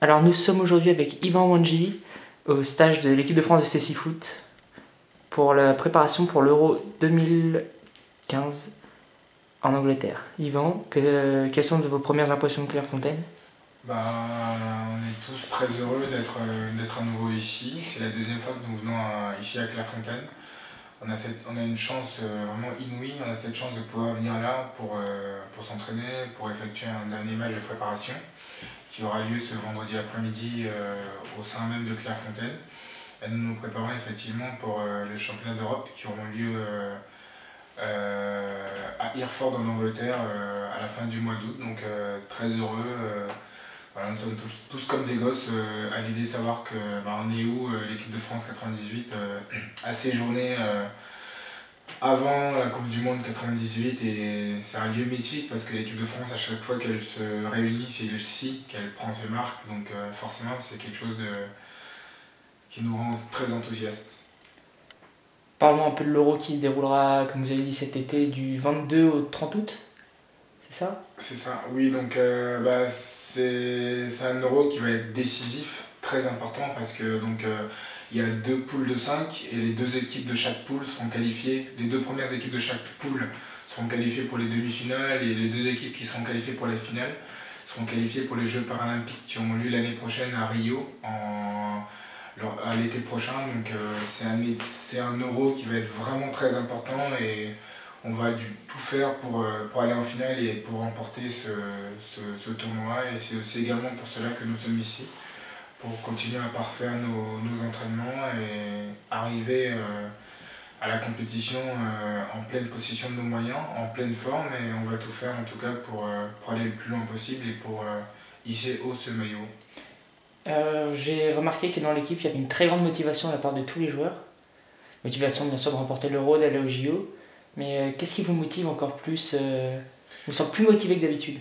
Alors nous sommes aujourd'hui avec Yvan Wanji au stage de l'équipe de France de CC Foot pour la préparation pour l'Euro 2015 en Angleterre. Yvan, quelles sont vos premières impressions de Clairefontaine? On est tous très heureux d'être à nouveau ici. C'est la deuxième fois que nous venons ici à Clairefontaine. On a une chance vraiment inouïe. On a cette chance de pouvoir venir là pour s'entraîner, pour effectuer un dernier match de préparation qui aura lieu ce vendredi après-midi au sein même de Clairefontaine. Et nous nous préparons effectivement pour les championnats d'Europe qui auront lieu à Hereford en Angleterre à la fin du mois d'août. Donc très heureux. Voilà, nous sommes tous comme des gosses à l'idée de savoir que on est où l'équipe de France 98 a séjourné avant la Coupe du Monde 98 et c'est un lieu mythique parce que l'équipe de France à chaque fois qu'elle se réunit c'est le si qu'elle prend ses marques donc forcément c'est quelque chose qui nous rend très enthousiastes. Parlons un peu de l'Euro qui se déroulera, comme vous avez dit, cet été du 22 au 30 août, c'est ça? C'est ça, oui, donc c'est un euro qui va être décisif, très important, parce que il y a deux poules de 5 et les deux équipes de chaque poule seront qualifiées. Les deux premières équipes de chaque poule seront qualifiées pour les demi-finales et les deux équipes qui seront qualifiées pour les finales seront qualifiées pour les Jeux paralympiques qui auront lieu l'année prochaine à Rio, à l'été prochain. Donc c'est un euro qui va être vraiment très important et on va tout faire pour aller en finale et pour remporter ce tournoi. Et c'est aussi également pour cela que nous sommes ici, pour continuer à parfaire nos entraînements et arriver à la compétition en pleine possession de nos moyens, en pleine forme. Et on va tout faire en tout cas pour aller le plus loin possible et pour hisser haut ce maillot. J'ai remarqué que dans l'équipe, il y avait une très grande motivation de la part de tous les joueurs. Motivation bien sûr de remporter l'Euro, d'aller au JO. Mais qu'est-ce qui vous motive encore plus vous sentez plus motivé que d'habitude?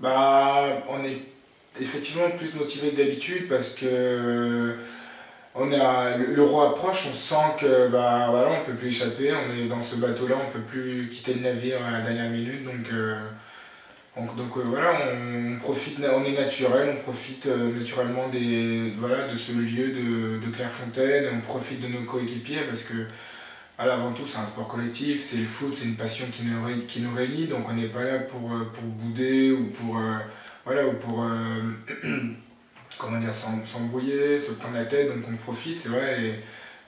On est effectivement plus motivé que d'habitude parce que l'euro approche, on sent que voilà, on peut plus échapper, on est dans ce bateau-là, on peut plus quitter le navire à la dernière minute, voilà, on profite, on est naturel, on profite naturellement voilà, de ce lieu de Clairefontaine, on profite de nos coéquipiers parce que avant tout c'est un sport collectif, c'est le foot, c'est une passion qui nous réunit, donc on n'est pas là pour bouder ou voilà, ou pour comment dire, s'embrouiller, se prendre la tête, donc on profite, c'est vrai, et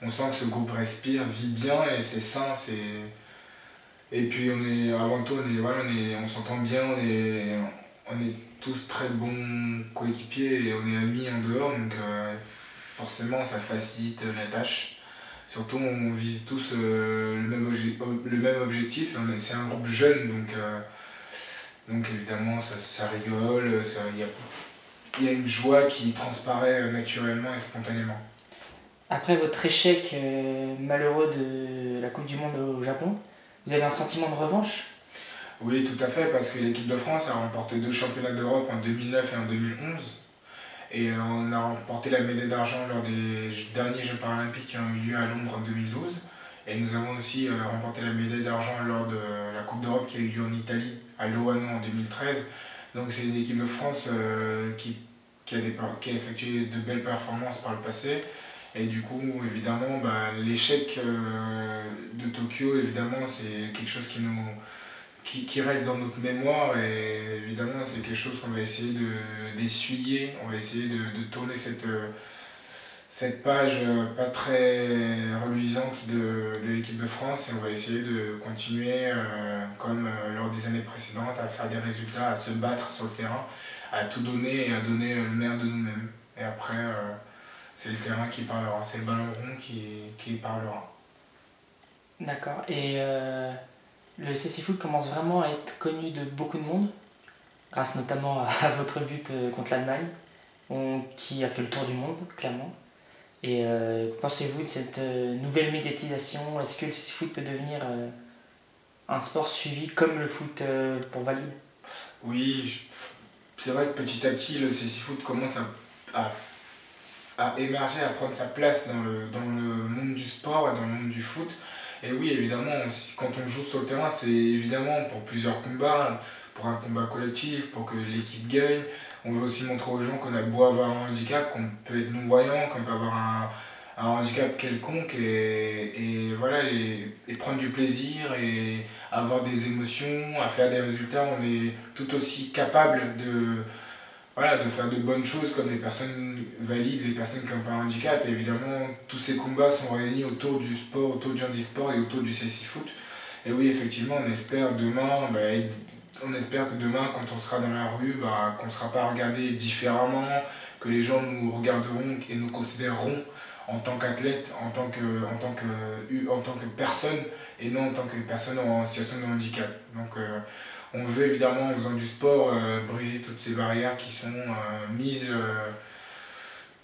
on sent que ce groupe respire, vit bien et c'est sain, et puis avant tout, voilà, on s'entend bien, on est tous très bons coéquipiers et on est amis en dehors, donc forcément ça facilite la tâche. Surtout on vise tous le même objectif, c'est un groupe jeune, donc évidemment ça rigole, il y a une joie qui transparaît naturellement et spontanément. Après votre échec malheureux de la Coupe du Monde au Japon, vous avez un sentiment de revanche? Oui, tout à fait, parce que l'équipe de France a remporté deux championnats d'Europe en 2009 et en 2011. Et on a remporté la médaille d'argent lors des derniers Jeux paralympiques qui ont eu lieu à Londres en 2012. Et nous avons aussi remporté la médaille d'argent lors de la Coupe d'Europe qui a eu lieu en Italie, à Loano en 2013. Donc c'est une équipe de France qui a effectué de belles performances par le passé. Et du coup, évidemment, l'échec de Tokyo, évidemment, c'est quelque chose qui reste dans notre mémoire et évidemment c'est quelque chose qu'on va essayer d'essuyer, on va essayer de tourner cette page pas très reluisante de l'équipe de France et on va essayer de continuer comme lors des années précédentes à faire des résultats, à se battre sur le terrain, à tout donner et à donner le meilleur de nous-mêmes. Et après c'est le terrain qui parlera, c'est le ballon rond qui parlera. D'accord. Et le CC Foot commence vraiment à être connu de beaucoup de monde, grâce notamment à votre but contre l'Allemagne, qui a fait le tour du monde, clairement. Et que pensez-vous de cette nouvelle médiatisation? Est-ce que le CC Foot peut devenir un sport suivi comme le foot pour valide? Oui, c'est vrai que petit à petit le CC Foot commence à émerger, à prendre sa place dans le monde du sport et dans le monde du foot. Et oui, évidemment, quand on joue sur le terrain, c'est évidemment pour plusieurs combats, pour un combat collectif, pour que l'équipe gagne. On veut aussi montrer aux gens qu'on a beau avoir un handicap, qu'on peut être non-voyant, qu'on peut avoir un handicap quelconque voilà, et prendre du plaisir et avoir des émotions, à faire des résultats. On est tout aussi capable voilà, de faire de bonnes choses comme les personnes valides, les personnes qui n'ont pas un handicap. Et évidemment, tous ces combats sont réunis autour du sport, autour du handisport et autour du CSI Foot. Et oui, effectivement, on espère demain, on espère que demain, quand on sera dans la rue, qu'on ne sera pas regardé différemment, que les gens nous regarderont et nous considéreront en tant qu'athlète, en tant que personne, et non en tant que personne en situation de handicap. Donc, on veut évidemment, en faisant du sport, briser toutes ces barrières qui sont mises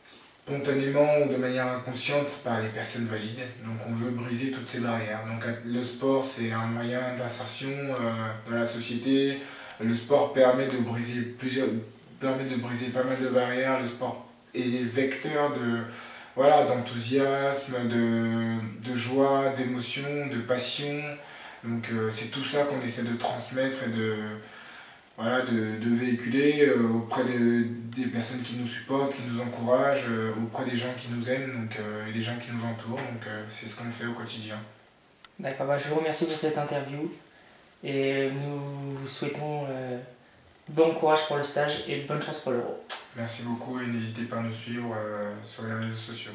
spontanément ou de manière inconsciente par les personnes valides. Donc on veut briser toutes ces barrières. Donc le sport, c'est un moyen d'insertion dans la société. Le sport permet de briser pas mal de barrières. Le sport est vecteur voilà, d'enthousiasme, de joie, d'émotion, de passion. Donc c'est tout ça qu'on essaie de transmettre et voilà, de véhiculer auprès des personnes qui nous supportent, qui nous encouragent, auprès des gens qui nous aiment et des gens qui nous entourent. Donc c'est ce qu'on fait au quotidien. D'accord, je vous remercie pour cette interview et nous vous souhaitons bon courage pour le stage et bonne chance pour l'Euro. Merci beaucoup et n'hésitez pas à nous suivre sur les réseaux sociaux.